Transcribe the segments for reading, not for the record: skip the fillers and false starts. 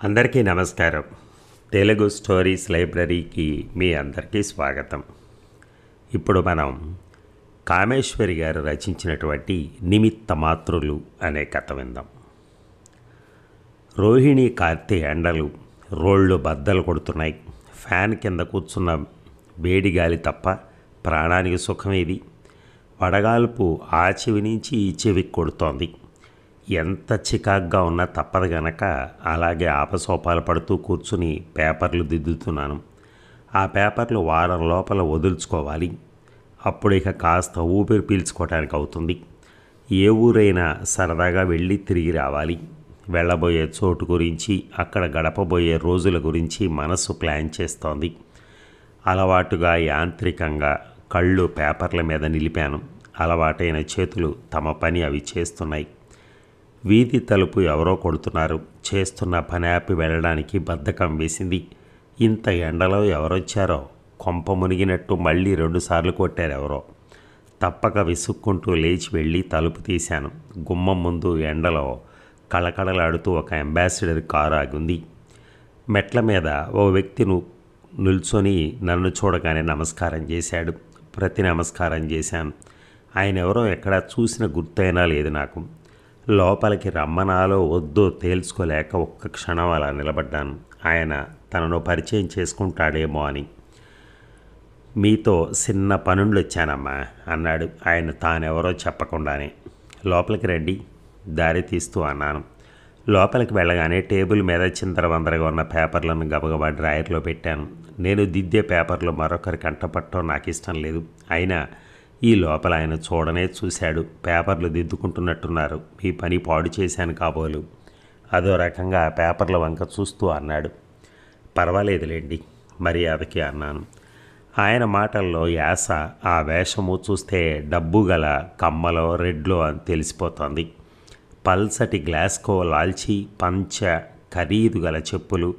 అందరికీ నమస్కారం. తెలుగు స్టోరీస్ లైబ్రరీకి మీ అందరికీ స్వాగతం. ఇప్పుడు మనం కామేశ్వరి గారు రచించినటువంటి నిమిత్త మాతృలు అనే కథ విందాం. రోహిణి కార్తె ఎండలు రోళ్ళు బద్దలు కొడుతున్నాయి. ఫ్యాన్ కింద కూర్చున్న వేడి గాలి తప్ప ప్రాణానికి సుఖమేది. వడగాల్పు ఆ చెవి నుంచి ఈ చెవికి కొడుతోంది. ఎంత చికాగ్గా ఉన్నా తప్పదు గనక అలాగే ఆపసోపాలు పడుతూ కూర్చుని పేపర్లు దిద్దుతున్నాను. ఆ పేపర్లు వారం లోపల వదులుచుకోవాలి. అప్పుడు ఇక కాస్త ఊపిరి పీల్చుకోవటానికి అవుతుంది. ఏ ఊరైనా సరదాగా వెళ్ళి తిరిగి రావాలి. వెళ్ళబోయే చోటు గురించి, అక్కడ గడపబోయే రోజుల గురించి మనస్సు ప్లాన్ చేస్తోంది. అలవాటుగా యాంత్రికంగా కళ్ళు పేపర్ల మీద నిలిపాను. అలవాటైన చేతులు తమ పని అవి చేస్తున్నాయి. వీధి తలుపు ఎవరో కొడుతున్నారు. చేస్తున్న పని ఆపి వెళ్ళడానికి బద్ధకం వేసింది. ఇంత ఎండలో ఎవరొచ్చారో, కొంప మునిగినట్టు మళ్ళీ 2 సార్లు కొట్టారెవరో. తప్పక విసుక్కుంటూ లేచి వెళ్ళి తలుపు తీశాను. గుమ్మం ముందు ఎండలో కళకళలాడుతూ ఒక అంబాసిడర్ కారు ఆగింది. మెట్ల మీద ఓ వ్యక్తి నిల్చొని నన్ను చూడగానే నమస్కారం చేశాడు. ప్రతి నమస్కారం చేశాను. ఆయన ఎవరో ఎక్కడా చూసిన గుర్తైనా లేదు నాకు. లోపలికి రమ్మనాలో వద్దో తేల్చుకోలేక ఒక్క క్షణం అలా నిలబడ్డాను. ఆయన తనను పరిచయం చేసుకుంటాడేమో అని. మీతో చిన్న పనుండ్లు వచ్చానమ్మా అన్నాడు ఆయన తానెవరో చెప్పకుండానే. లోపలికి రండి, దారి తీస్తూ అన్నాను. లోపలికి వెళ్ళగానే టేబుల్ మీద చిందరవందరగా ఉన్న పేపర్లను గబగబా డ్రాయర్లో పెట్టాను. నేను దిద్దే పేపర్లు మరొకరి కంటపట్టడం నాకు ఇష్టం లేదు. అయినా ఈ లోపల ఆయన చూడనే చూశాడు. పేపర్లు దిద్దుకుంటున్నట్టున్నారు. మీ పని పాడు చేశాను కాబోలు. అదో రకంగా ఆ పేపర్ల వంక చూస్తూ అన్నాడు. పర్వాలేదులేండి మర్యాదకి అన్నాను. ఆయన మాటల్లో యాస, ఆ వేషము చూస్తే డబ్బు గల కమ్మలో రెడ్లో అని తెలిసిపోతోంది. పల్సటి గ్లాస్కో లాల్చి పంచ, ఖరీదు గల చెప్పులు,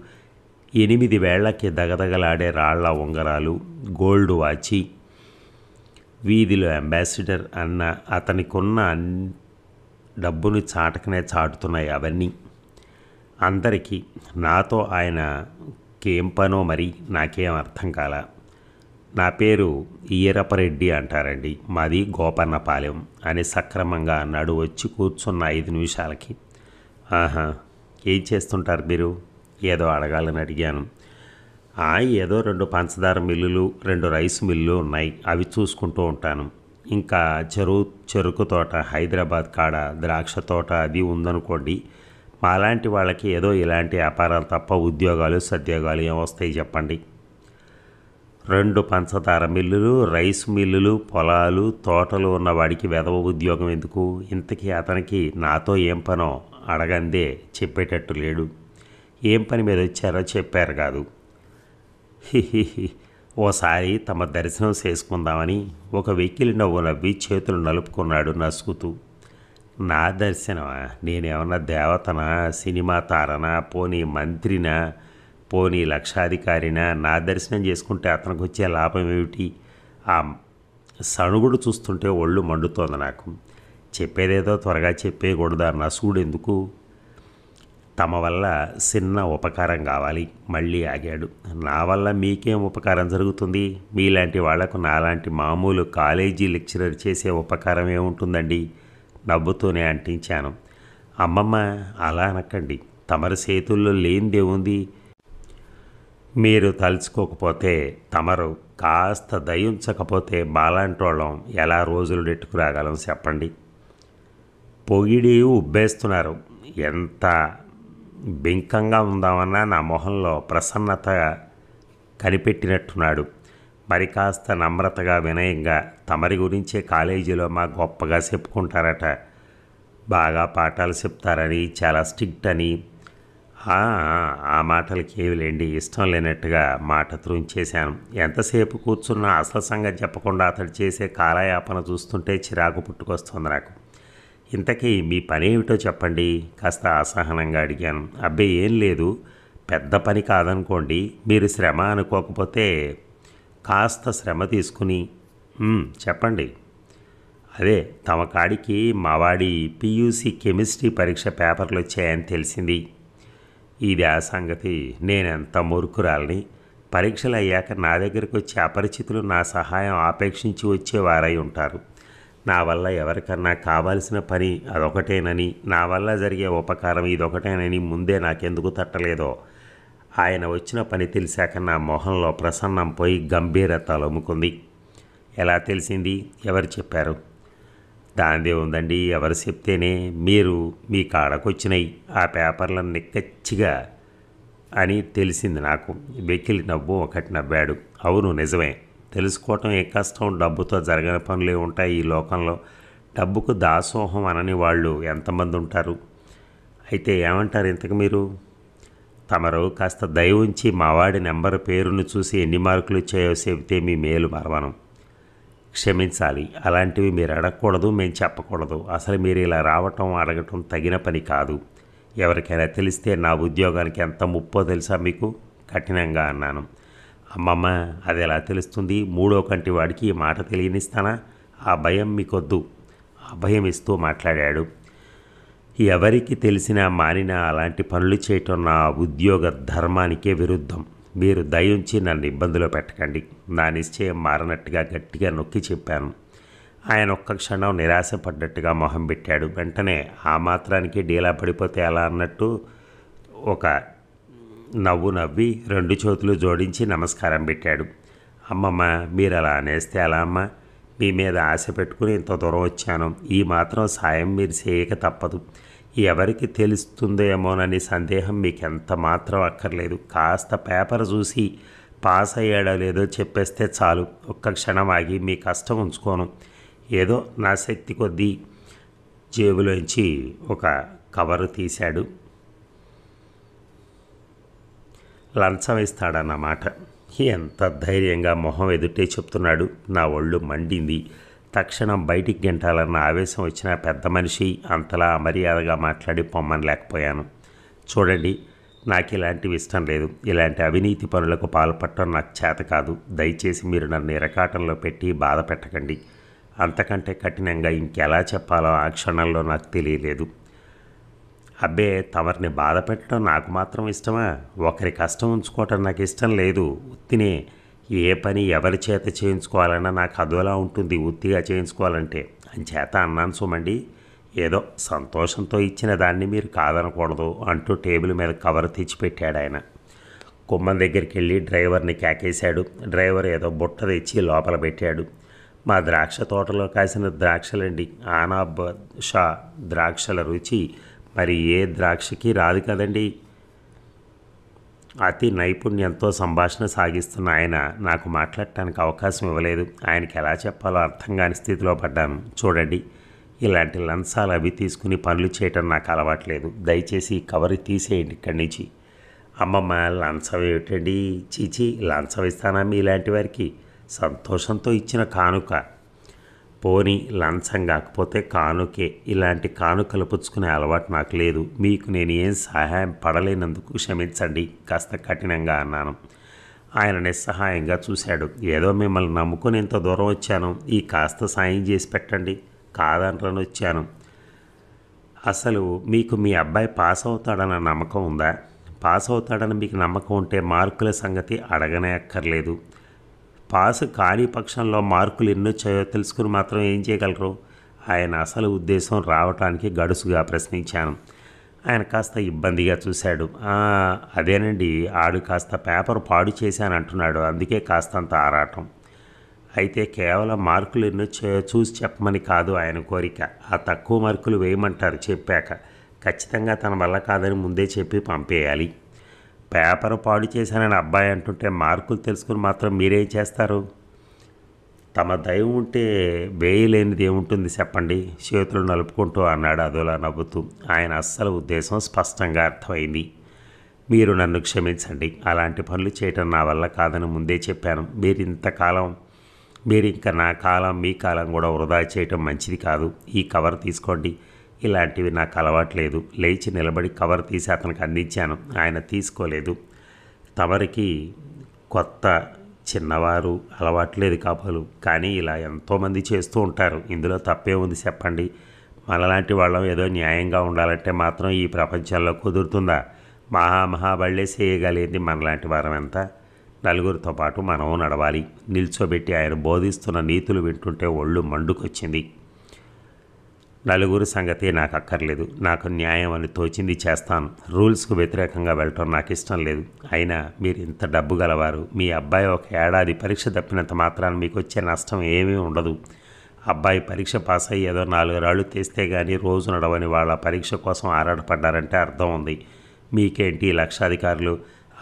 8 వేళ్లకి దగదగలాడే రాళ్ల ఉంగరాలు, గోల్డ్ వాచి. వీధిలో అంబాసిడర్ అన్న అతనికున్న డబ్బును చాటకనే చాటుతున్నాయి అవన్నీ. అందరికీ నాతో ఆయనకేం పనో మరి నాకేం అర్థం కాల. నా పేరు ఈరపరెడ్డి అంటారండి, మాది గోపన్నపాలెం అని సక్రమంగా అన్నాడు వచ్చి కూర్చున్న 5 నిమిషాలకి. ఆహా, ఏం చేస్తుంటారు మీరు? ఏదో అడగాలని అడిగాను. ఏదో 2 పంచదార మిల్లులు, 2 రైస్ మిల్లు ఉన్నాయి, అవి చూసుకుంటూ ఉంటాను. ఇంకా చెరుకు తోట, హైదరాబాద్ కాడ ద్రాక్ష తోట అది ఉందనుకోండి. మాలాంటి వాళ్ళకి ఏదో ఇలాంటి వ్యాపారాలు తప్ప ఉద్యోగాలు సద్యోగాలు ఏమొస్తాయి చెప్పండి. 2 పంచదార మిల్లులు, రైస్ మిల్లులు, పొలాలు, తోటలు ఉన్న వాడికి వెధవ ఉద్యోగం ఎందుకు? ఇంతకీ అతనికి నాతో ఏం పనో అడగందే చెప్పేటట్టు లేడు. ఏం పని మీద వచ్చారో చెప్పారు కాదు. హిహిహి, ఓసారి తమ దర్శనం చేసుకుందామని ఒక వెకిలి నవ్వు నవ్వి చేతులు నలుపుకున్నాడు నసుకుతూ. నా దర్శనమా? నేనేమన్నా దేవతనా, సినిమా తారనా, పోనీ మంత్రినా, పోనీ లక్షాధికారినా? నా దర్శనం చేసుకుంటే అతనికి వచ్చే లాభం ఏమిటి? ఆ సణుగుడు చూస్తుంటే ఒళ్ళు మండుతోంది నాకు. చెప్పేదేదో త్వరగా చెప్పేయకూడదు. ఆ నసుగుడు ఎందుకు? తమ వల్ల చిన్న ఉపకారం కావాలి. మళ్ళీ ఆగాడు. నా వల్ల మీకేం ఉపకారం జరుగుతుంది? మీలాంటి వాళ్లకు నాలాంటి మామూలు కాలేజీ లెక్చరర్ చేసే ఉపకారం ఏముంటుందండి? నవ్వుతూనే అంటించాను. అమ్మమ్మ, అలా అనకండి. తమరి చేతుల్లో లేనిదేముంది? మీరు తలుచుకోకపోతే, తమరు కాస్త దయించకపోతే బాలాంటోళ్ళం ఎలా రోజులు నెట్టుకురాగలం చెప్పండి. పొగిడి ఉబ్బేస్తున్నారు. ఎంత బెంకంగా ఉందామన్నా నా మొహంలో ప్రసన్నత కనిపెట్టినట్టున్నాడు. మరి కాస్త నమ్రతగా వినయంగా, తమరి గురించే కాలేజీలో మా గొప్పగా చెప్పుకుంటారట, బాగా పాఠాలు చెప్తారని, చాలా స్ట్రిక్ట్ అని. ఆ మాటలకి ఏమిలేండి, ఇష్టం లేనట్టుగా మాట త్రుంచేశాను. ఎంతసేపు కూర్చున్నా అసలు సంగతి చెప్పకుండా అతడు చేసే కాలయాపన చూస్తుంటే చిరాకు పుట్టుకొస్తుంది నాకు. ఇంతకీ మీ పని ఏమిటో చెప్పండి, కాస్త అసహనంగా అడిగాను. అబ్బే ఏం లేదు, పెద్ద పని కాదనుకోండి. మీరు శ్రమ అనుకోకపోతే కాస్త శ్రమ తీసుకుని చెప్పండి. అదే, తమ కాడికి మావాడి పియూసీ కెమిస్ట్రీ పరీక్ష పేపర్లు వచ్చాయని తెలిసింది. ఇది ఆ సంగతి. నేనెంత మూర్ఖురాలిని. పరీక్షలు అయ్యాక నా దగ్గరికి వచ్చే అపరిచితులు నా సహాయం ఆపేక్షించి వచ్చేవారై ఉంటారు. నా వల్ల ఎవరికన్నా కావాల్సిన పని అదొకటేనని, నా వల్ల జరిగే ఉపకారం ఇదొకటేనని ముందే నాకెందుకు తట్టలేదో. ఆయన వచ్చిన పని తెలిసాక నా మొహంలో ప్రసన్నం పోయి గంభీరత అలుముకుంది. ఎలా తెలిసింది? ఎవరు చెప్పారు? దాందే ఉందండి, ఎవరు చెప్తేనే. మీరు మీ కాడకొచ్చినాయి ఆ పేపర్లను నిక్కచ్చిగా అని తెలిసింది నాకు. వెకిలి నవ్వు ఒకటి నవ్వాడు. అవును, నిజమే. తెలుసుకోవటం ఏ కష్టం. డబ్బుతో జరగని పనులే ఉంటాయి ఈ లోకంలో. డబ్బుకు దాసోహం అనని వాళ్ళు ఎంతమంది ఉంటారు? అయితే ఏమంటారు ఇంతకు మీరు? తమరు కాస్త దయ ఉంచి మావాడి నెంబరు పేరును చూసి ఎన్ని మార్కులు వచ్చాయో చెబితే మీ మేలు మరవను. క్షమించాలి, అలాంటివి మీరు అడగకూడదు, మేము చెప్పకూడదు. అసలు మీరు ఇలా రావటం అడగటం తగిన పని కాదు. ఎవరికైనా తెలిస్తే నా ఉద్యోగానికి ఎంత ముప్పో తెలుసా మీకు? కఠినంగా అన్నాను. అమ్మమ్మ, అది ఎలా తెలుస్తుంది? మూడో కంటి వాడికి ఈ మాట తెలియనిస్తానా? ఆ భయం మీకొద్దు. అభయం ఇస్తూ మాట్లాడాడు. ఎవరికి తెలిసినా మానినా అలాంటి పనులు చేయటం నా ఉద్యోగ ధర్మానికే విరుద్ధం. మీరు దయుంచి నన్ను ఇబ్బందిలో పెట్టకండి. నా నిశ్చయం మారనట్టుగా గట్టిగా నొక్కి చెప్పాను. ఆయన ఒక్క క్షణం నిరాశపడ్డట్టుగా మొహం పెట్టాడు. వెంటనే ఆ మాత్రానికి డీలా పడిపోతే ఎలా అన్నట్టు ఒక నవ్వు నవ్వి 2 చేతులు జోడించి నమస్కారం పెట్టాడు. అమ్మమ్మ, మీరు అలా అనేస్తే ఎలా అమ్మ? మీ మీద ఆశ పెట్టుకుని ఇంత దూరం వచ్చాను. ఈ మాత్రం సాయం మీరు చేయక తప్పదు. ఎవరికి తెలుస్తుందో ఏమోనని సందేహం మీకు ఎంత మాత్రం అక్కర్లేదు. కాస్త పేపర్ చూసి పాస్ అయ్యాడో లేదో చెప్పేస్తే చాలు. ఒక్క క్షణం ఆగి మీ కష్టం ఉంచుకోను. ఏదో నా శక్తి కొద్దీ జేబులోంచి ఒక కవరు తీశాడు. లంచం ఇస్తాడన్నమాట. ఎంత ధైర్యంగా మొహం ఎదుటే చెప్తున్నాడు. నా ఒళ్ళు మండింది. తక్షణం బయటికి గెంటాలన్న ఆవేశం వచ్చిన పెద్ద మనిషి అంతలా అమర్యాదగా మాట్లాడి పొమ్మని లేకపోయాను. చూడండి, నాకు ఇలాంటివి ఇష్టం లేదు. ఇలాంటి అవినీతి పనులకు పాల్పడటం నాకు చేత కాదు. దయచేసి మీరు నన్ను ఇరకాటంలో పెట్టి బాధ పెట్టకండి. అంతకంటే కఠినంగా ఇంకెలా చెప్పాలో ఆ క్షణంలో నాకు తెలియలేదు. అబ్బే, తమరిని బాధ పెట్టడం నాకు మాత్రం ఇష్టమా? ఒకరి కష్టం ఉంచుకోవటం నాకు ఇష్టం లేదు. ఉత్తినే ఏ పని ఎవరి చేత చేయించుకోవాలన్నా నాకు అదోలా ఉంటుంది ఉత్తిగా చేయించుకోవాలంటే. అంచేత అన్నాను సుమండి. ఏదో సంతోషంతో ఇచ్చిన దాన్ని మీరు కాదనకూడదు అంటూ టేబుల్ మీద కవర్ తెచ్చిపెట్టాడు ఆయన. కుమ్మం దగ్గరికి వెళ్ళి డ్రైవర్ని కేకేశాడు. డ్రైవర్ ఏదో బుట్ట తెచ్చి లోపల పెట్టాడు. మా ద్రాక్ష తోటలో కాసిన ద్రాక్షలండి. ఆనాబ్ షా ద్రాక్షల రుచి మరి ఏ ద్రాక్షకి రాదు కదండి. అతి నైపుణ్యంతో సంభాషణ సాగిస్తున్న ఆయన నాకు మాట్లాడటానికి అవకాశం ఇవ్వలేదు. ఆయనకి ఎలా చెప్పాలో అర్థం కాని స్థితిలో పడ్డాను. చూడండి, ఇలాంటి లంచాలు అవి తీసుకుని పనులు చేయటం నాకు అలవాట్లేదు. దయచేసి కవర్ తీసేయండి ఇక్కడి నుంచి. అమ్మమ్మ, లంచం ఏమిటండి? చీచి, లంచం ఇస్తానా మీ ఇలాంటి వారికి? సంతోషంతో ఇచ్చిన కానుక. పోనీ లంచం కాకపోతే కానుకే. ఇలాంటి కానుకలు పుచ్చుకునే అలవాటు నాకు లేదు. మీకు నేను ఏం సహాయం పడలేనందుకు క్షమించండి, కాస్త కఠినంగా అన్నాను. ఆయన నిస్సహాయంగా చూశాడు. ఏదో మిమ్మల్ని నమ్ముకొని ఇంత దూరం వచ్చాను. ఈ కాస్త సాయం చేసి పెట్టండి. కాదంటని వచ్చాను. అసలు మీకు మీ అబ్బాయి పాస్ అవుతాడన్న నమ్మకం ఉందా? పాస్ అవుతాడని మీకు నమ్మకం ఉంటే మార్కుల సంగతి అడగనే అక్కర్లేదు. పాసు కాని పక్షంలో మార్కులు ఎన్నొచ్చాయో తెలుసుకుని మాత్రం ఏం చేయగలరు? ఆయన అసలు ఉద్దేశం రావటానికి గడుసుగా ప్రశ్నించాను. ఆయన కాస్త ఇబ్బందిగా చూశాడు. అదేనండి, ఆడు కాస్త పేపర్ పాడు చేశానంటున్నాడు. అందుకే కాస్తంత ఆరాటం. అయితే కేవలం మార్కులు ఎన్నొచ్చాయో చూసి చెప్పమని కాదు ఆయన కోరిక. ఆ తక్కువ మార్కులు వేయమంటారు. చెప్పాక ఖచ్చితంగా తన వల్ల కాదని ముందే చెప్పి పంపేయాలి. పేపర్ పాడు చేశానని అబ్బాయి అంటుంటే మార్కులు తెలుసుకుని మాత్రం మీరేం చేస్తారు? తమ దయ ఉంటే వేయలేనిది ఏముంటుంది చెప్పండి, చేతులు నలుపుకుంటూ అన్నాడు అదోలా నవ్వుతూ. ఆయన అస్సలు ఉద్దేశం స్పష్టంగా అర్థమైంది. మీరు నన్ను క్షమించండి. అలాంటి పనులు చేయటం నా వల్ల కాదని ముందే చెప్పాను. మీరు ఇంకా నా కాలం మీ కాలం కూడా వృధా చేయటం మంచిది కాదు. ఈ కవర్ తీసుకోండి. ఇలాంటివి నాకు అలవాట్లేదు. లేచి నిలబడి కవర్ తీసి అతనికి అందించాను. ఆయన తీసుకోలేదు. తమరికి కొత్త, చిన్నవారు, అలవాట్లేదు కాబోలు. కానీ ఇలా ఎంతోమంది చేస్తూ ఉంటారు. ఇందులో తప్పే ఉంది చెప్పండి? మనలాంటి వాళ్ళం ఏదో న్యాయంగా ఉండాలంటే మాత్రం ఈ ప్రపంచంలో కుదురుతుందా? మహాబళ్ళే చేయగలిగింది మనలాంటి వారం ఎంత. నలుగురితో పాటు మనము నడవాలి. నిల్చోబెట్టి ఆయన బోధిస్తున్న నీతులు వింటుంటే ఒళ్ళు మండుకొచ్చింది. నలుగురు సంగతి నాకు అక్కర్లేదు. నాకు న్యాయం అని తోచింది చేస్తాను. రూల్స్కు వ్యతిరేకంగా వెళ్ళటం నాకు ఇష్టం లేదు. అయినా మీరు ఇంత డబ్బు గలవారు. మీ అబ్బాయి ఒక ఏడాది పరీక్ష తప్పినంత మాత్రాన మీకు వచ్చే నష్టం ఏమీ ఉండదు. అబ్బాయి పరీక్ష పాస్ అయ్యి ఏదో 4 రాళ్ళు తీస్తే కానీ రోజు నడవని వాళ్ళ పరీక్ష కోసం ఆరాటపడ్డారంటే అర్థం ఉంది. మీకేంటి లక్షాధికారులు?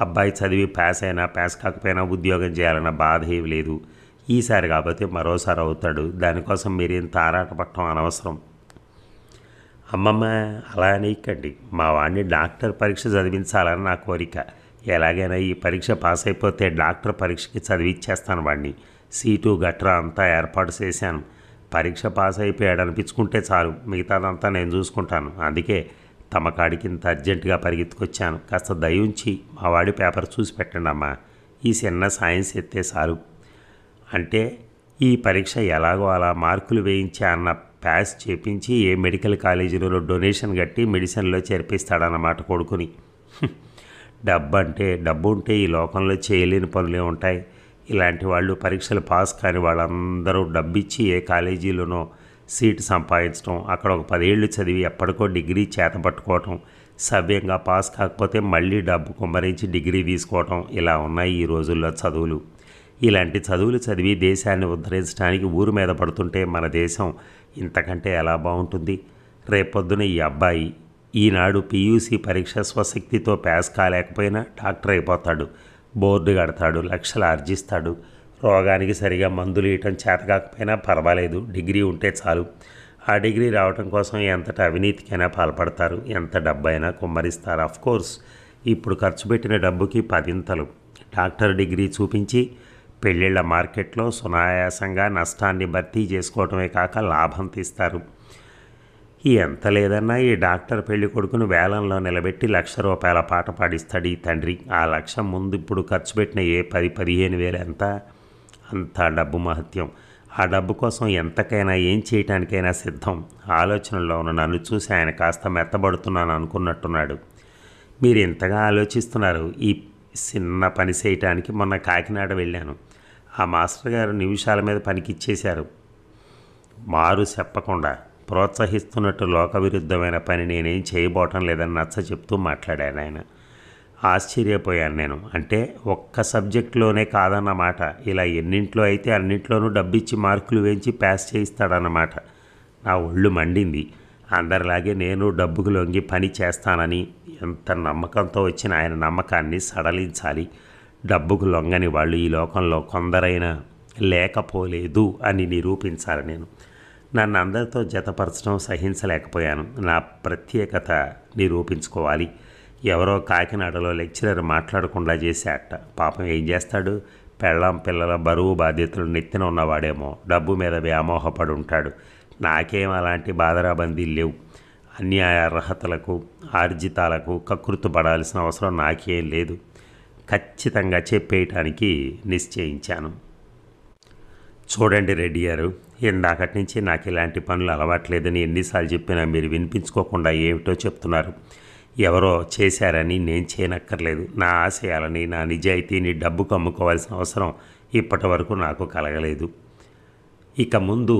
అబ్బాయి చదివి పాస్ అయినా పాస్ కాకపోయినా ఉద్యోగం చేయాలన్న బాధ ఏమి లేదు. ఈసారి కాకపోతే మరోసారి అవుతాడు. దానికోసం మీరు ఇంత ఆరాటపడటం అనవసరం. అమ్మమ్మ అలా అనేకండి. మా వాడిని డాక్టర్ పరీక్ష చదివించాలని నా కోరిక. ఎలాగైనా ఈ పరీక్ష పాస్ అయిపోతే డాక్టర్ పరీక్షకి చదివిచ్చేస్తాను వాడిని. సీటు గట్రా అంతా ఏర్పాటు చేశాను. పరీక్ష పాస్ అయిపోయాడు అనిపించుకుంటే చాలు, మిగతాదంతా నేను చూసుకుంటాను. అందుకే తమ కాడికి ఇంత అర్జెంటుగా పరిగెత్తుకొచ్చాను. కాస్త దయ ఉంచి మా వాడి పేపర్ చూసి పెట్టండి అమ్మా. ఈ చిన్న సైన్స్ ఎత్తే చాలు. అంటే ఈ పరీక్ష ఎలాగో అలా మార్కులు వేయించి అన్న పాస్ చేపించి ఏ మెడికల్ కాలేజీలో డొనేషన్ కట్టి మెడిసిన్లో చేర్పిస్తాడన్నమాట కొడుకుని. డబ్బు ఉంటే ఈ లోకంలో చేయలేని పనులే ఉంటాయి. ఇలాంటి వాళ్ళు పరీక్షలు పాస్ కాని వాళ్ళందరూ డబ్బిచ్చి ఏ కాలేజీలోనో సీటు సంపాదించడం, అక్కడ ఒక 10 ఏళ్ళు చదివి ఎప్పటికో డిగ్రీ చేతపట్టుకోవటం, సవ్యంగా పాస్ కాకపోతే మళ్ళీ డబ్బు కుమ్మరించి డిగ్రీ తీసుకోవటం, ఇలా ఉన్నాయి ఈ రోజుల్లో చదువులు. ఇలాంటి చదువులు చదివి దేశాన్ని ఉద్ధరించడానికి ఊరు మీద పడుతుంటే మన దేశం ఇంతకంటే ఎలా బాగుంటుంది? రేపొద్దున ఈ అబ్బాయి ఈనాడు PUC పరీక్ష స్వశక్తితో పాస్ కాలేకపోయినా డాక్టర్ అయిపోతాడు. బోర్డు కడతాడు, లక్షలు ఆర్జిస్తాడు. రోగానికి సరిగా మందులు ఇవ్వటం చేతకాకపోయినా పర్వాలేదు, డిగ్రీ ఉంటే చాలు. ఆ డిగ్రీ రావటం కోసం ఎంతటి అవినీతికైనా పాల్పడతారు, ఎంత డబ్బైనా కుమ్మరిస్తారు. అఫ్కోర్స్ ఇప్పుడు ఖర్చు పెట్టిన డబ్బుకి 10 డాక్టర్ డిగ్రీ చూపించి పెళ్ళిళ్ళ మార్కెట్లో సునాయాసంగా నష్టాన్ని భర్తీ చేసుకోవటమే కాక లాభం తీస్తారు. ఎంత లేదన్నా ఈ డాక్టర్ పెళ్లి కొడుకును వేలంలో నిలబెట్టి ₹1,00,000 పాట పాడిస్తాడు ఈ తండ్రి. ఆ లక్ష్యం ముందు ఇప్పుడు ఖర్చు పెట్టిన ఏ 10-15 వేలు ఎంత? అంతా డబ్బు మహత్యం. ఆ డబ్బు కోసం ఎంతకైనా ఏం చేయటానికైనా సిద్ధం. ఆలోచనలో ఉన్న నన్ను చూసి ఆయన కాస్త మెత్తబడుతున్నాను అనుకున్నట్టున్నాడు. మీరు ఇంతగా ఆలోచిస్తున్నారు. ఈ చిన్న పని చేయటానికి మొన్న కాకినాడ వెళ్ళాను. ఆ మాస్టర్ గారు నిమిషాల మీద పనికిచ్చేశారు. మారు చెప్పకుండా ప్రోత్సహిస్తున్నట్టు లోకవిరుద్ధమైన పని నేనేం చేయబోవటం లేదని నచ్చ చెప్తూ మాట్లాడాను ఆయన. ఆశ్చర్యపోయాను నేను. అంటే ఒక్క సబ్జెక్టులోనే కాదన్నమాట. ఇలా ఎన్నింట్లో అయితే అన్నింట్లోనూ డబ్బిచ్చి మార్కులు వేయించి పాస్ చేయిస్తాడన్నమాట. నా ఒళ్ళు మండింది. అందరిలాగే నేను డబ్బుకు లొంగి పని చేస్తానని ఎంత నమ్మకంతో వచ్చిన ఆయన నమ్మకాన్ని సడలించాలి. డబ్బుకు లొంగని వాళ్ళు ఈ లోకంలో కొందరైనా లేకపోలేదు అని నిరూపించాలి. నన్ను అందరితో జతపరచడం సహించలేకపోయాను. నా ప్రత్యేకత నిరూపించుకోవాలి. ఎవరో కాకినాడలో లెక్చరర్ మాట్లాడకుండా చేశాట. పాపం ఏం చేస్తాడు? పెళ్ళాం పిల్లల బరువు బాధ్యతలు నెత్తిన ఉన్నవాడేమో డబ్బు మీద వ్యామోహపడి ఉంటాడు. నాకేం అలాంటి బాధరాబందీలు లేవు. అన్యాయ అర్హతలకు ఆర్జితాలకు కకృతు పడాల్సిన అవసరం నాకేం లేదు. ఖచ్చితంగా చెప్పేయటానికి నిశ్చయించాను. చూడండి రెడ్డి గారు, ఇందాకటి నుంచి నాకు ఇలాంటి పనులు అలవాట్లేదని ఎన్నిసార్లు చెప్పినా మీరు వినిపించుకోకుండా ఏమిటో చెప్తున్నారు. ఎవరో చేశారని నేను చేయనక్కర్లేదు. నా ఆశయాలని నా నిజాయితీని డబ్బుకు అమ్ముకోవాల్సిన అవసరం ఇప్పటి వరకు నాకు కలగలేదు. ఇక ముందు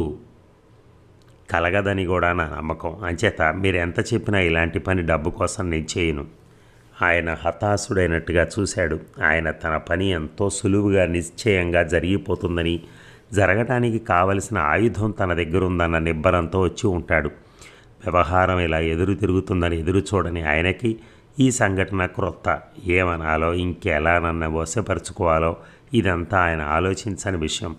కలగదని కూడా నా నమ్మకం. అంచేత మీరు ఎంత చెప్పినా ఇలాంటి పని డబ్బు కోసం నేను చేయను. ఆయన హతాశుడైనట్టుగా చూశాడు. ఆయన తన పని ఎంతో సులువుగా నిశ్చయంగా జరిగిపోతుందని, జరగటానికి కావలసిన ఆయుధం తన దగ్గర ఉందన్న నిబ్బరంతో వచ్చి ఉంటాడు. వ్యవహారం ఇలా ఎదురు తిరుగుతుందని ఎదురు చూడని ఆయనకి ఈ సంఘటన క్రొత్త. ఏమనాలో, ఇంకెలా నన్ను వశపరుచుకోవాలో ఇదంతా ఆయన ఆలోచించని విషయం.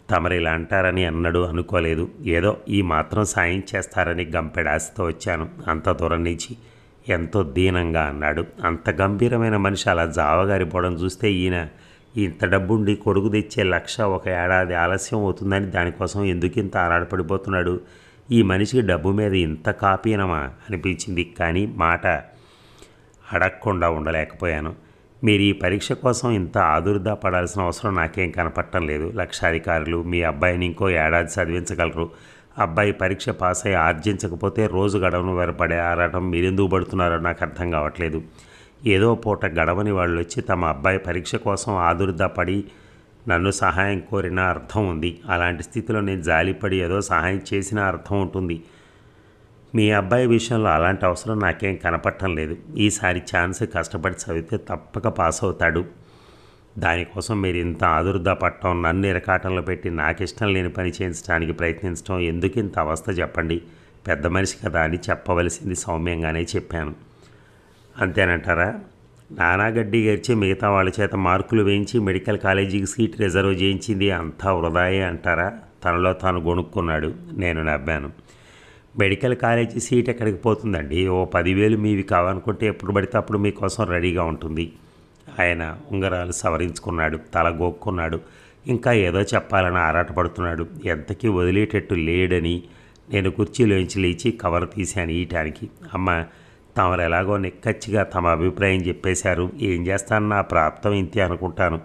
తమరిలా అంటారని అన్నడు అనుకోలేదు. ఏదో ఈ మాత్రం సాయం చేస్తారని గంపెడాశతో వచ్చాను. అంత దూరం నుంచి ఎంతో దీనంగా అన్నాడు. అంత గంభీరమైన మనిషి అలా జావగారిపోవడం చూస్తే ఈయన ఇంత డబ్బుండి కొడుకు తెచ్చే ₹1,00,000 ఒక ఏడాది ఆలస్యం అవుతుందని దానికోసం ఎందుకు ఇంత ఆరాటపడిపోతున్నాడు? ఈ మనిషికి డబ్బు మీద ఇంత కాపీనమా అనిపించింది. కానీ మాట అడగకుండా ఉండలేకపోయాను. మీరు ఈ పరీక్ష కోసం ఇంత ఆదుర్దా పడాల్సిన అవసరం నాకేం కనపడటం లేదు. లక్షాధికారులు మీ అబ్బాయిని ఇంకో ఏడాది చదివించగలరు. అబ్బాయి పరీక్ష పాస్ అయ్యి ఆర్జించకపోతే రోజు గడవను వెరపడే ఆరాటం మీరెందుకు పడుతున్నారో నాకు అర్థం కావట్లేదు. ఏదో పూట గడవని వాళ్ళు వచ్చి తమ అబ్బాయి పరీక్ష కోసం ఆదుర్దాపడి నన్ను సహాయం కోరిన అర్థం ఉంది. అలాంటి స్థితిలో నేను జాలిపడి ఏదో సహాయం చేసిన అర్థం ఉంటుంది. మీ అబ్బాయి విషయంలో అలాంటి అవసరం నాకేం కనపడటం లేదు. ఈసారి ఛాన్స్ కష్టపడి చదివితే తప్పక పాస్ అవుతాడు. దానికోసం మీరు ఇంత ఆదుర్దా పట్టడం, నన్ను ఇరకాటంలో పెట్టి నాకిష్టం లేని పని చేయించడానికి ప్రయత్నించడం ఎందుకు ఇంత అవస్థ చెప్పండి. పెద్ద మనిషి కదా అని చెప్పవలసింది సౌమ్యంగానే చెప్పాను. అంతేనంటారా? నానాగడ్డి గడిచి మిగతా వాళ్ళ చేత మార్కులు వేయించి మెడికల్ కాలేజీకి సీట్ రిజర్వ్ చేయించింది అంతా వృధాయే అంటారా? తనలో తాను గొణుక్కున్నాడు. నేను నవ్వాను. మెడికల్ కాలేజీ సీట్ ఎక్కడికి పోతుందండి? ఓ 10,000 మీవి కావనుకుంటే ఎప్పుడు పడితే అప్పుడు మీకోసం రెడీగా ఉంటుంది. ఆయన ఉంగరాలు సవరించుకున్నాడు, తల గోక్కున్నాడు. ఇంకా ఏదో చెప్పాలని ఆరాటపడుతున్నాడు. ఎంతకీ వదిలేటట్టు లేడని నేను కుర్చీలోంచి లేచి కవర్ తీశాను ఈయటానికి. అమ్మ, తమరు ఎలాగో నిక్కచ్చిగా తమ అభిప్రాయం చెప్పేశారు. ఏం చేస్తాను, నా ప్రాప్తం ఇంతే అనుకుంటాను.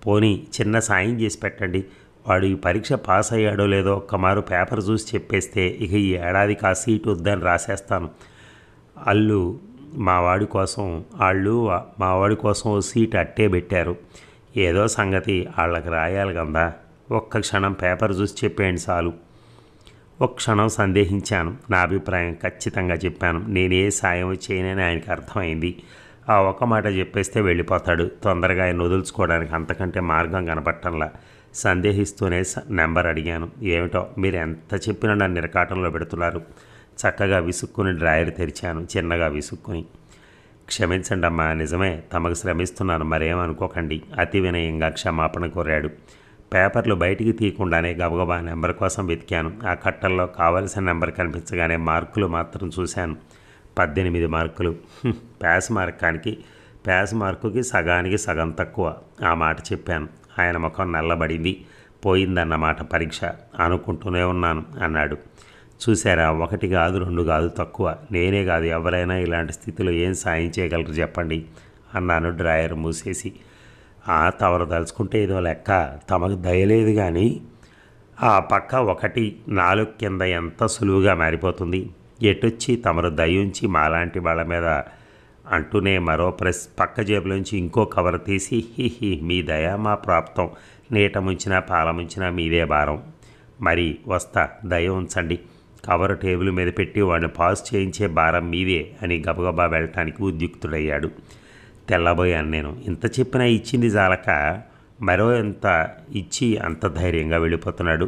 పోనీ చిన్న సాయం చేసి పెట్టండి. వాడు ఈ పరీక్ష పాస్ అయ్యాడో లేదో ఒక్కమారు పేపర్ చూసి చెప్పేస్తే ఇక ఈ ఏడాదికి ఆ సీటు వద్దని రాసేస్తాను. వాళ్ళు మావాడి కోసం ఓ సీట్ అట్టే పెట్టారు. ఏదో సంగతి వాళ్ళకి రాయాలి కదా. ఒక్క క్షణం పేపర్ చూసి చెప్పేయండి చాలు. ఒక క్షణం సందేహించాను. నా అభిప్రాయం ఖచ్చితంగా చెప్పాను. నేనే సాయం చేయనని ఆయనకి అర్థమైంది. ఆ ఒక్క మాట చెప్పేస్తే వెళ్ళిపోతాడు. తొందరగా ఆయన వదులుచుకోవడానికి అంతకంటే మార్గం కనపట్టంలా. సందేహిస్తూనే నెంబర్ అడిగాను. ఏమిటో మీరు ఎంత చెప్పినా నన్ను నిరకాటంలో పెడుతున్నారు. చక్కగా విసుక్కుని డ్రాయర్ తెరిచాను, చిన్నగా విసుక్కుని. క్షమించండి అమ్మా, నిజమే తమకు శ్రమిస్తున్నాను, మరేమనుకోకండి. అతి వినయంగా క్షమాపణ కోరాడు. పేపర్లు బయటికి తీయకుండానే గబగబా నెంబర్ కోసం వెతికాను. ఆ కట్టల్లో కావలసిన నెంబర్ కనిపించగానే మార్కులు మాత్రం చూశాను. 18 మార్కులు. ప్యాస్ మార్కుకి సగానికి సగం తక్కువ. ఆ మాట చెప్పాను. ఆయన ముఖం నల్లబడింది. పోయిందన్నమాట పరీక్ష అనుకుంటూనే ఉన్నాను అన్నాడు. చూసారా, 1 కాదు 2 కాదు తక్కువ. నేనే కాదు, ఎవరైనా ఇలాంటి స్థితిలో ఏం సాయం చేయగలరు చెప్పండి అన్నాను డ్రాయర్ మూసేసి. తమరు తలుచుకుంటే ఏదో లెక్క, తమకు దయలేదు కానీ ఆ పక్క 1 4 కింద ఎంత సులువుగా మారిపోతుంది. ఎటొచ్చి తమరు దయుంచి మాలాంటి వాళ్ళ మీద అంటూనే మరో పక్క జేబులోంచి ఇంకో కవర్ తీసి మీ దయ మా ప్రాప్తం, నీట ముంచినా పాల ముంచినా మీదే భారం. మరి వస్తా, దయ ఉంచండి. కవర్ టేబుల్ మీద పెట్టి వాడిని పాస్ చేయించే భారం మీదే అని గబగబా వెళ్ళటానికి ఉద్యుక్తుడయ్యాడు. తెల్లబోయాను నేను. ఇంత చెప్పినా ఇచ్చింది చాలక మరో ఎంత ఇచ్చి అంత ధైర్యంగా వెళ్ళిపోతున్నాడు.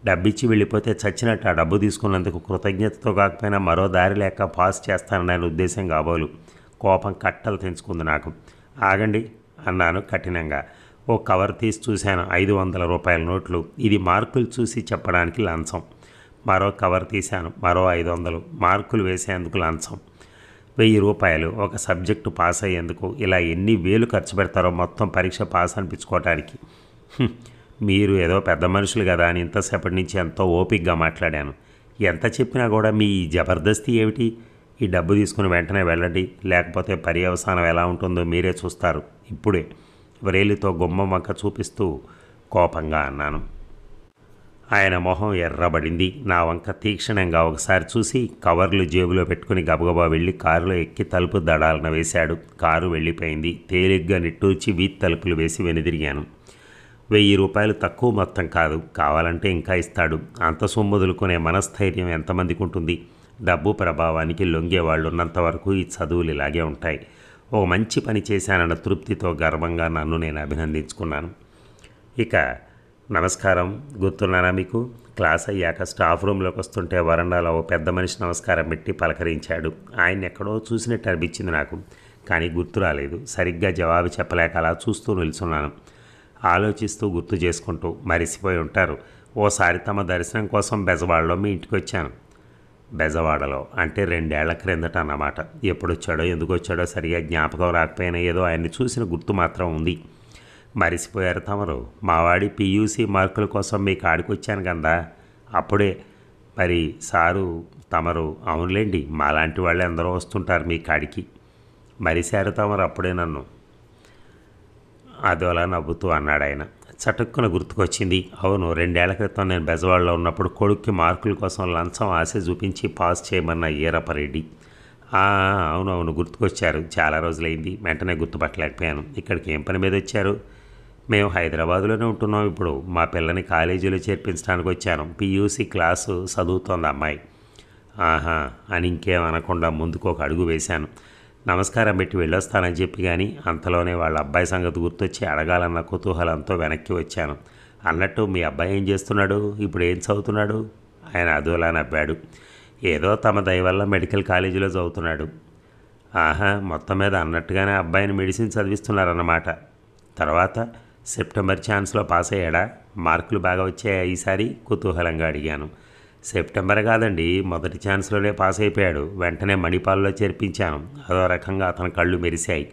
డబ్బిచ్చి వెళ్ళిపోతే చచ్చినట్టు ఆ డబ్బు తీసుకున్నందుకు కృతజ్ఞతతో కాకపోయినా మరో దారి లేక పాస్ చేస్తానని ఉద్దేశం కాబోలు. కోపం కట్టలు తెంచుకుంది నాకు. ఆగండి అన్నాను కఠినంగా. ఓ కవర్ తీసి చూశాను. 500 రూపాయల నోట్లు. ఇది మార్కులు చూసి చెప్పడానికి లంచం. మరో కవర్ తీశాను. మరో 500 మార్కులు వేసేందుకు లంచం. 1000 రూపాయలు ఒక సబ్జెక్టు పాస్ అయ్యేందుకు. ఇలా ఎన్ని వేలు ఖర్చు పెడతారో మొత్తం పరీక్ష పాస్ అనిపించుకోవటానికి. మీరు ఏదో పెద్ద మనుషులు కదా అని ఇంతసేపటి నుంచి ఎంతో ఓపికగా మాట్లాడాను. ఎంత చెప్పినా కూడా మీ జబర్దస్తి ఏమిటి? ఈ డబ్బు తీసుకుని వెంటనే వెళ్ళండి, లేకపోతే పర్యవసానం ఎలా ఉంటుందో మీరే చూస్తారు. ఇప్పుడే వ్రేలితో గుమ్మం వంక చూపిస్తూ కోపంగా అన్నాను. ఆయన మొహం ఎర్రబడింది. నా వంక తీక్షణంగా ఒకసారి చూసి కవర్లు జేబులో పెట్టుకుని గబగబా వెళ్ళి కారులో ఎక్కి తలుపు దడాలన వేశాడు. కారు వెళ్ళిపోయింది. తేలిగ్గా నిట్టూర్చి వీధి తలుపులు వేసి వెనుదిరిగాను. 1000 రూపాయలు తక్కువ మొత్తం కాదు, కావాలంటే ఇంకా ఇస్తాడు. అంత సొమ్ముదులుకునే మనస్థైర్యం ఎంతమందికి ఉంటుంది? డబ్బు ప్రభావానికి లొంగేవాళ్ళు ఉన్నంత వరకు ఈ చదువులు ఇలాగే ఉంటాయి. ఒక మంచి పని చేశానన్న తృప్తితో గర్వంగా నన్ను నేను అభినందించుకున్నాను. ఇక నమస్కారం గుర్తున్నానా మీకు? క్లాస్ అయ్యాక స్టాఫ్ రూమ్లోకి వస్తుంటే వరండాలో ఓ పెద్ద మనిషి నమస్కారం పెట్టి పలకరించాడు. ఆయన ఎక్కడో చూసినట్టు అనిపించింది నాకు, కానీ గుర్తు రాలేదు. సరిగ్గా జవాబు చెప్పలేక అలా చూస్తూ నిల్చున్నాను. ఆలోచిస్తూ గుర్తు చేసుకుంటూ. మరిసిపోయి ఉంటారు, ఓసారి తమ దర్శనం కోసం బెజవాడలో మీ ఇంటికి వచ్చాను. బెజవాడలో అంటే 2 ఏళ్ల క్రిందట అన్నమాట. ఎప్పుడొచ్చాడో ఎందుకు వచ్చాడో సరిగా జ్ఞాపకం రాకపోయినా ఏదో ఆయన్ని చూసిన గుర్తు మాత్రం ఉంది. మరిసిపోయారు తమరు? మావాడి PUC మార్కుల కోసం మీ కాడికి వచ్చాను కదా అప్పుడే. మరి సారు తమరు? అవునులేండి, మాలాంటి వాళ్ళే అందరూ వస్తుంటారు మీ కాడికి. మరిశారు తమరు అప్పుడే నన్ను. అదోలా నవ్వుతూ అన్నాడు ఆయన. చటుక్కున గుర్తుకొచ్చింది. అవును, 2 ఏళ్ల క్రితం నేను బెజవాడలో ఉన్నప్పుడు కొడుక్కి మార్కుల కోసం లంచం ఆశ చూపించి పాస్ చేయమన్న ఈరపరెడ్డి. "ఆ, అవునవును గుర్తుకొచ్చారు. చాలా రోజులైంది. వెంటనే గుర్తుపట్టలేకపోయాను. ఇక్కడికి ఏం పని మీద వచ్చారు?" "మేము హైదరాబాద్లోనే ఉంటున్నాం ఇప్పుడు. మా పిల్లని కాలేజీలో చేర్పించడానికి వచ్చాను. పీయూసీ క్లాసు చదువుతోంది అమ్మాయి." "ఆహా" అని ఇంకేం అనకుండా ముందుకు ఒక అడుగు వేశాను. నమస్కారం పెట్టి వెళ్ళొస్తానని చెప్పి కానీ అంతలోనే వాళ్ళ అబ్బాయి సంగతి గుర్తొచ్చి అడగాలన్న కుతూహలంతో వెనక్కి వచ్చాను. "అన్నట్టు మీ అబ్బాయి ఏం చేస్తున్నాడు? ఇప్పుడు ఏం చదువుతున్నాడు?" ఆయన అదోలా నవ్వాడు. "ఏదో తమ దయ వల్ల మెడికల్ కాలేజీలో చదువుతున్నాడు." "ఆహా, మొత్తం మీద అన్నట్టుగానే అబ్బాయిని మెడిసిన్ చదివిస్తున్నారన్నమాట. తర్వాత సెప్టెంబర్ ఛాన్స్లో పాస్ అయ్యాడా? మార్కులు బాగా వచ్చాయా ఈసారి?" కుతూహలంగా అడిగాను. "సెప్టెంబర్ కాదండి, మొదటి ఛాన్స్లోనే పాస్ అయిపోయాడు. వెంటనే మణిపాల్లో చేర్పించాను." అదో రకంగా అతని కళ్ళు మెరిశాయి.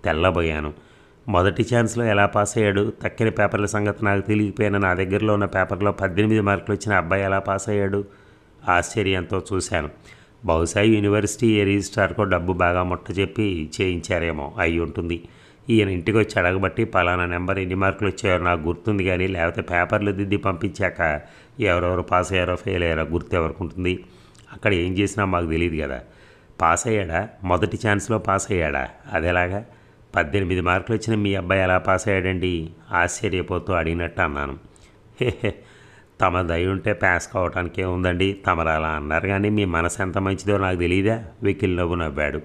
తెల్లబోయాను. "మొదటి ఛాన్స్లో ఎలా పాస్ అయ్యాడు? తక్కిన పేపర్ల సంగతి నాకు తెలియకపోయినా నా దగ్గరలో ఉన్న పేపర్లో 18 మార్కులు వచ్చిన అబ్బాయి ఎలా పాస్ అయ్యాడు?" ఆశ్చర్యంతో చూశాను. బహుశా యూనివర్సిటీ ఏ రిజిస్ట్రార్కో డబ్బు బాగా ముట్ట చెప్పి చేయించారేమో అయి ఉంటుంది. ఈయన ఇంటికి వచ్చి అడగబట్టి పలానా నెంబర్ ఎన్ని మార్కులు వచ్చాయో నాకు గుర్తుంది, కానీ లేకపోతే పేపర్లు దిద్ది పంపించాక ఎవరెవరు పాస్ అయ్యారో ఫెయిల్ అయ్యారో గుర్తు ఎవరికి ఉంటుంది? అక్కడ ఏం చేసినా మాకు తెలియదు కదా. పాస్ అయ్యాడా? మొదటి ఛాన్స్లో పాస్ అయ్యాడా? అదేలాగా 18 మార్కులు వచ్చిన మీ అబ్బాయి ఎలా పాస్ అయ్యాడండి? ఆశ్చర్యపోతూ అడిగినట్టు అన్నాను. "హే, తమ దయ ఉంటే పాస్ కావటానికే ఉందండి. తమరు అలా అన్నారు, కానీ మీ మనసు ఎంత మంచిదో నాకు తెలియదా?" వెకిల్ నవ్వు నవ్వాడు.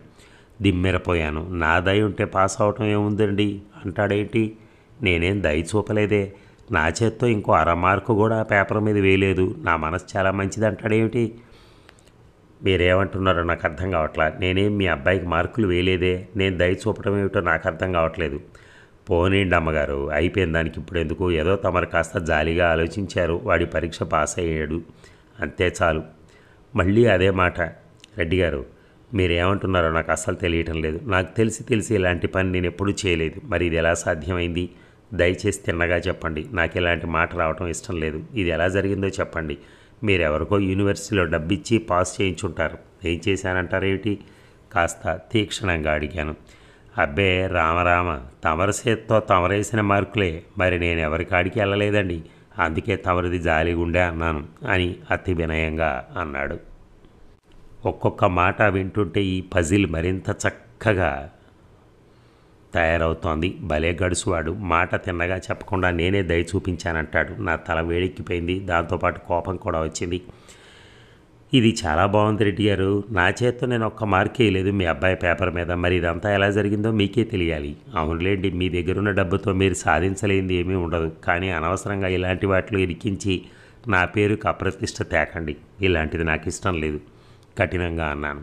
దిమ్మెరపోయాను. "నా దయ ఉంటే పాస్ అవటం ఏముందండి అంటాడేంటి? నేనేం దయ చూపలేదే. నా చేత్తో ఇంకో అర మార్కు కూడా పేపర్ మీద వేయలేదు. నా మనసు చాలా మంచిది అంటాడేమిటి?" "మీరేమంటున్నారో నాకు అర్థం కావట్లా. నేనేం మీ అబ్బాయికి మార్కులు వేయలేదే. నేను దయ చూపడం ఏమిటో నాకు అర్థం కావట్లేదు." "పోనీండి అమ్మగారు, అయిపోయిన దానికి ఇప్పుడు ఎందుకు? ఏదో తమరు కాస్త జాలిగా ఆలోచించారు. వాడి పరీక్ష పాస్ అయ్యాడు, అంతే చాలు." మళ్ళీ అదే మాట. "రెడ్డి గారు, మీరేమంటున్నారో నాకు అస్సలు తెలియటం లేదు. నాకు తెలిసి ఇలాంటి పని నేను ఎప్పుడూ చేయలేదు. మరి ఇది ఎలా సాధ్యమైంది? దయచేసి తిన్నగా చెప్పండి. నాకు ఇలాంటి మాట రావటం ఇష్టం లేదు. ఇది ఎలా జరిగిందో చెప్పండి. మీరెవరికో యూనివర్సిటీలో డబ్బిచ్చి పాస్ చేయించుంటారు. ఏం చేశానంటారేమిటి?" కాస్త తీక్షణంగా అడిగాను. "అబ్బే రామరామ, తమరి చేత్తో తమరేసిన మార్కులే. మరి నేను ఎవరి కాడికి వెళ్ళలేదండి. అందుకే తమరిది జాలిగుండే అన్నాను" అని అతి వినయంగా అన్నాడు. ఒక్కొక్క మాట వింటుంటే ఈ పజిల్ మరింత చక్కగా తయారవుతోంది. భలే గడుసువాడు. మాట తిన్నగా చెప్పకుండా నేనే దయ చూపించానంటాడు. నా తల వేడెక్కిపోయింది. దాంతోపాటు కోపం కూడా వచ్చింది. "ఇది చాలా బాగుంది రెడ్డి గారు. నా చేత్తో నేను ఒక్క మార్క్ వేయలేదు మీ అబ్బాయి పేపర్ మీద. మరి ఇదంతా ఎలా జరిగిందో మీకే తెలియాలి." "అవునులేండి, మీ దగ్గరున్న డబ్బుతో మీరు సాధించలేనిది ఏమీ ఉండదు. కానీ అనవసరంగా ఇలాంటి వాటిలో ఇరికించి నా పేరుకి అప్రతిష్ట తేకండి. ఇలాంటిది నాకు ఇష్టం లేదు" కఠినంగా అన్నాను.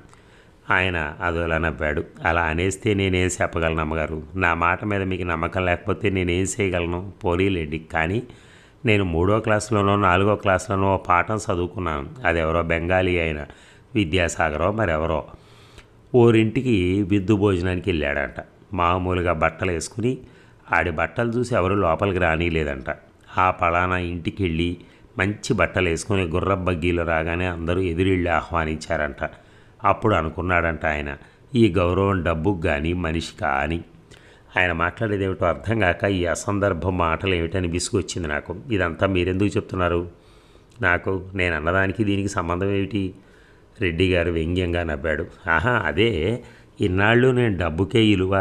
ఆయన అదోలా నవ్వాడు. "అలా అనేస్తే నేనేం చెప్పగలను అమ్మగారు? నా మాట మీద మీకు నమ్మకం లేకపోతే నేనేం చేయగలను? పోనీలేండి, కానీ నేను 3వ క్లాసులోనో 4వ క్లాసులోనో ఓ పాఠం చదువుకున్నాను. అదెవరో బెంగాలీ అయిన విద్యాసాగరో మరెవరో ఓరింటికి విందు భోజనానికి వెళ్ళాడంట. మామూలుగా బట్టలు వేసుకుని ఆడి బట్టలు చూసి ఎవరు లోపలికి రానీలేదంట. ఆ పలానా ఇంటికి వెళ్ళి మంచి బట్టలు వేసుకుని గుర్రపు బగ్గీలో రాగానే అందరూ ఎదురెళ్ళి ఆహ్వానించారంట. అప్పుడు అనుకున్నాడంట ఆయన, ఈ గౌరవం డబ్బుకు కానీ మనిషికా అని. ఆయన మాట్లాడేది ఏమిటో అర్థం కాక ఈ అసందర్భ మాటలు ఏమిటని విసుగొచ్చింది నాకు. "ఇదంతా మీరెందుకు చెప్తున్నారు నాకు? నేను అన్నదానికి దీనికి సంబంధం ఏమిటి?" రెడ్డి గారు వ్యంగ్యంగా నవ్వాడు. "ఆహా, అదే, ఇన్నాళ్ళు నేను డబ్బుకే ఇలువ,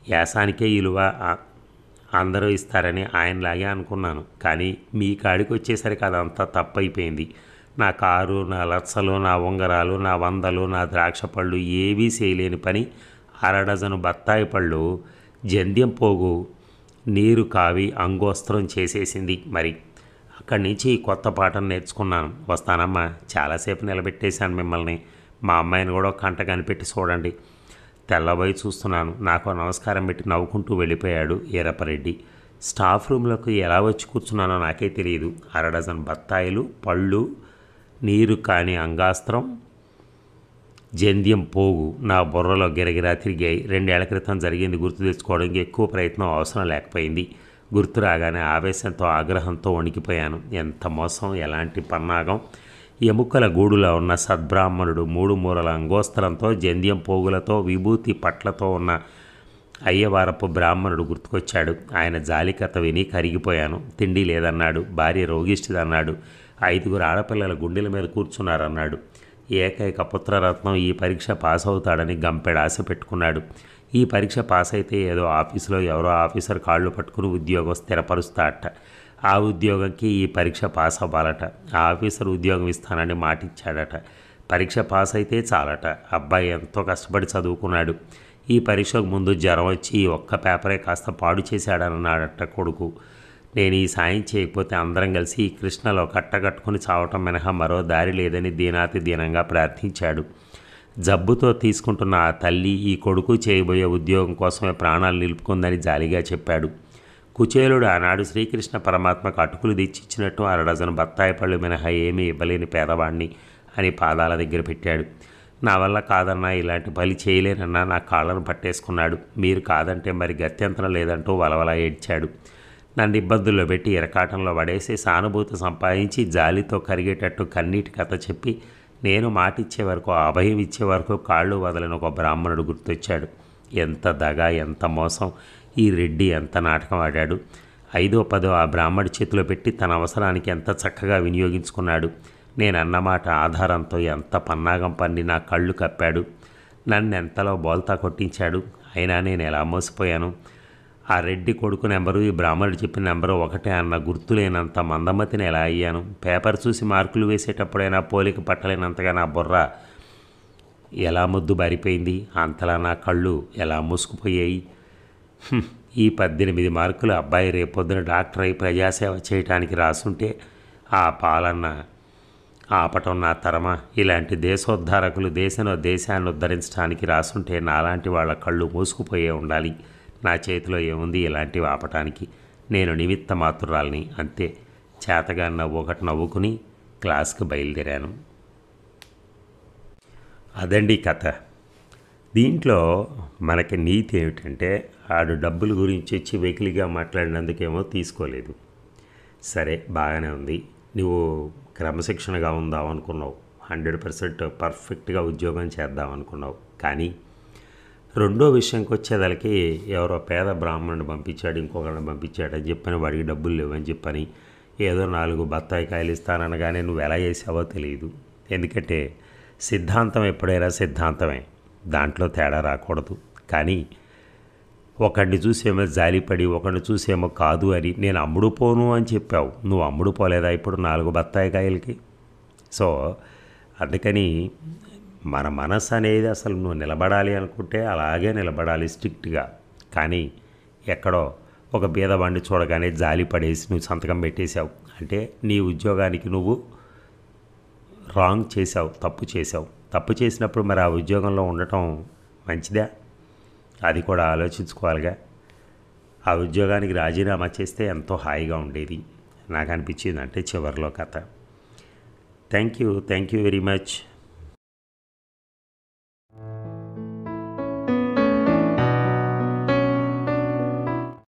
యాసానికే ఇలువ అందరూ ఇస్తారని ఆయనలాగే అనుకున్నాను. కానీ మీ కాడికి వచ్చేసరికి అదంతా తప్పైపోయింది. నా కారు, నా లచ్చలు, నా ఉంగరాలు, నా వందలు, నా ద్రాక్ష పళ్ళు ఏవీ చేయలేని పని 1/2 డజను బత్తాయి పళ్ళు జంధ్యం పోగు నీరు కావి అంగోస్త్రం చేసేసింది. మరి అక్కడి నుంచి కొత్త పాఠం నేర్చుకున్నాను. వస్తానమ్మా, చాలాసేపు నిలబెట్టేశాను మిమ్మల్ని. మా అమ్మాయిని కూడా ఒక కంట కనిపెట్టి చూడండి." తెల్లబోయి చూస్తున్నాను. నాకు నమస్కారం పెట్టి నవ్వుకుంటూ వెళ్ళిపోయాడు ఈరపరెడ్డి. స్టాఫ్ రూమ్లోకి ఎలా వచ్చి కూర్చున్నానో నాకే తెలియదు. 1/2 డజన్ బత్తాయిలు, పళ్ళు, నీరు కాని అంగాస్త్రం, జంధ్యం పోగు నా బుర్రలో గిరగిరా తిరిగాయి. 2 ఏళ్ల క్రితం జరిగింది గుర్తు తెచ్చుకోవడానికి ఎక్కువ ప్రయత్నం అవసరం లేకపోయింది. గుర్తు రాగానే ఆవేశంతో ఆగ్రహంతో వణికిపోయాను. ఎంత మోసం, ఎలాంటి పన్నాగం! ఎముకల గూడులో ఉన్న సద్బ్రాహ్మణుడు 3 మూరల అంగోస్త్రంతో, జంధ్యం పోగులతో, విభూతి పట్లతో ఉన్న అయ్యవారపు బ్రాహ్మణుడు గుర్తుకొచ్చాడు. ఆయన జాలికథ విని కరిగిపోయాను. తిండి లేదన్నాడు, భార్య రోగిష్టిదన్నాడు, 5గురు ఆడపిల్లల గుండెల మీద కూర్చున్నారన్నాడు. ఏకైక పుత్రరత్నం ఈ పరీక్ష పాస్ అవుతాడని గంపెడు ఆశ పెట్టుకున్నాడు. ఈ పరీక్ష పాస్ అయితే ఏదో ఆఫీసులో ఎవరో ఆఫీసర్ కాళ్ళు పట్టుకుని ఉద్యోగం స్థిరపరుస్తాడట. ఆ ఉద్యోగంకి ఈ పరీక్ష పాస్ అవ్వాలట. ఆ ఆఫీసర్ ఉద్యోగం ఇస్తానని మాటిచ్చాడట. పరీక్ష పాస్ అయితే చాలట. అబ్బాయి ఎంతో కష్టపడి చదువుకున్నాడు. ఈ పరీక్షకు ముందు జ్వరం వచ్చి ఈ ఒక్క పేపరే కాస్త పాడు చేశాడన్నాడట కొడుకు. నేను ఈ సాయం చేయకపోతే అందరం కలిసి ఈ కృష్ణలో కట్టకట్టుకుని చావటం మినహా మరో దారి లేదని దీనాతి దీనంగా ప్రార్థించాడు. జబ్బుతో తీసుకుంటున్న ఆ తల్లి ఈ కొడుకు చేయబోయే ఉద్యోగం కోసమే ప్రాణాలు నిలుపుకుందని జాలిగా చెప్పాడు. కుచేలుడు ఆనాడు శ్రీకృష్ణ పరమాత్మకు అటుకులు తెచ్చిచ్చినట్టు 6 బత్తాయి పళ్ళు మినహా ఏమీ ఇవ్వలేని పేదవాణ్ణి అని పాదాల దగ్గర పెట్టాడు. నా వల్ల కాదన్నా, ఇలాంటి పని చేయలేనన్నా నా కాళ్ళను పట్టేసుకున్నాడు. మీరు కాదంటే మరి గత్యంతరం లేదంటూ వలవలా ఏడ్చాడు. నన్ను ఇబ్బందుల్లో పెట్టి ఇరకాటంలో పడేసి సానుభూతి సంపాదించి జాలితో కరిగేటట్టు కన్నీటి కథ చెప్పి నేను మాటిచ్చే వరకు అభయం ఇచ్చే వరకు కాళ్ళు వదలని ఒక బ్రాహ్మణుడు గుర్తొచ్చాడు. ఎంత దగ, ఎంత మోసం! ఈ రెడ్డి ఎంత నాటకం ఆడాడు! 5ో 10ో ఆ బ్రాహ్మడి చేతిలో పెట్టి తన అవసరానికి ఎంత చక్కగా వినియోగించుకున్నాడు. నేను అన్నమాట ఆధారంతో ఎంత పన్నాగం పన్ని నా కళ్ళు కప్పాడు. నన్ను ఎంతలో బోల్తా కొట్టించాడు. అయినా నేను ఎలా మోసపోయాను. ఆ రెడ్డి కొడుకు నెంబరు, ఈ బ్రాహ్మణుడు చెప్పిన నెంబరు ఒకటే అన్న గుర్తులేనంత మందమతిని ఎలా అయ్యాను. పేపర్ చూసి మార్కులు వేసేటప్పుడైనా పోలిక పట్టలేనంతగా నా బుర్ర ఎలా ముద్దు బారిపోయింది. అంతలా నా కళ్ళు ఎలా మూసుకుపోయాయి. ఈ 18 మార్కులు అబ్బాయి రేపొద్దున డాక్టర్ అయి ప్రజాసేవ చేయటానికి రాసుంటే ఆ పాలన్న ఆపటం నా తరమా. ఇలాంటి దేశోద్ధారకులు దేశాన్ని ఉద్ధరించడానికి రాసుంటే నాలాంటి వాళ్ళ కళ్ళు మూసుకుపోయే ఉండాలి. నా చేతిలో ఏముంది ఇలాంటివి ఆపటానికి? నేను నిమిత్త మాత్రురాల్ని అంతే. చేతగా ఒకటి నవ్వుకుని క్లాస్కి బయలుదేరాను. అదండి కథ. దీంట్లో మనకి నీతి ఏమిటంటే, ఆడు డబ్బుల గురించి వచ్చి వెకిలిగా మాట్లాడినందుకేమో తీసుకోలేదు. సరే, బాగానే ఉంది. నువ్వు క్రమశిక్షణగా ఉందాం అనుకున్నావు, 100% పర్ఫెక్ట్గా ఉద్యోగం చేద్దాం అనుకున్నావు. కానీ రెండో విషయంకి వచ్చేదానికి ఎవరో పేద బ్రాహ్మణుని పంపించాడు, ఇంకొకరిని పంపించాడని చెప్పని వాడికి డబ్బులు లేవని చెప్పని ఏదో 4 బత్తాయి కాయలు ఇస్తాననగానే నువ్వు ఎలా చేసావో తెలియదు. ఎందుకంటే సిద్ధాంతం ఎప్పుడైనా సిద్ధాంతమే, దాంట్లో తేడా రాకూడదు. కానీ ఒకడిని చూసేమో జాలిపడి ఒకడిని చూసేమో కాదు అని నేను అమ్ముడు పోను అని చెప్పావు. నువ్వు అమ్ముడు పోలేదా ఇప్పుడు 4 బత్తాయి కాయలకి? సో అందుకని మన మనసు అనేది అసలు నువ్వు నిలబడాలి అనుకుంటే అలాగే నిలబడాలి స్ట్రిక్ట్గా. కానీ ఎక్కడో ఒక బీదవాడిని చూడగానే జాలి పడేసి నువ్వు సంతకం పెట్టేశావు అంటే నీ ఉద్యోగానికి నువ్వు రాంగ్ చేసావు, తప్పు చేసావు. తప్పు చేసినప్పుడు మరి ఆ ఉద్యోగంలో ఉండటం మంచిదా? అది కూడా ఆలోచించుకోవాలిగా. ఆ ఉద్యోగానికి రాజీనామా చేస్తే ఎంతో హాయిగా ఉండేది నాకు అనిపించింది. అంటే చివరిలో కథ. Thank you very much.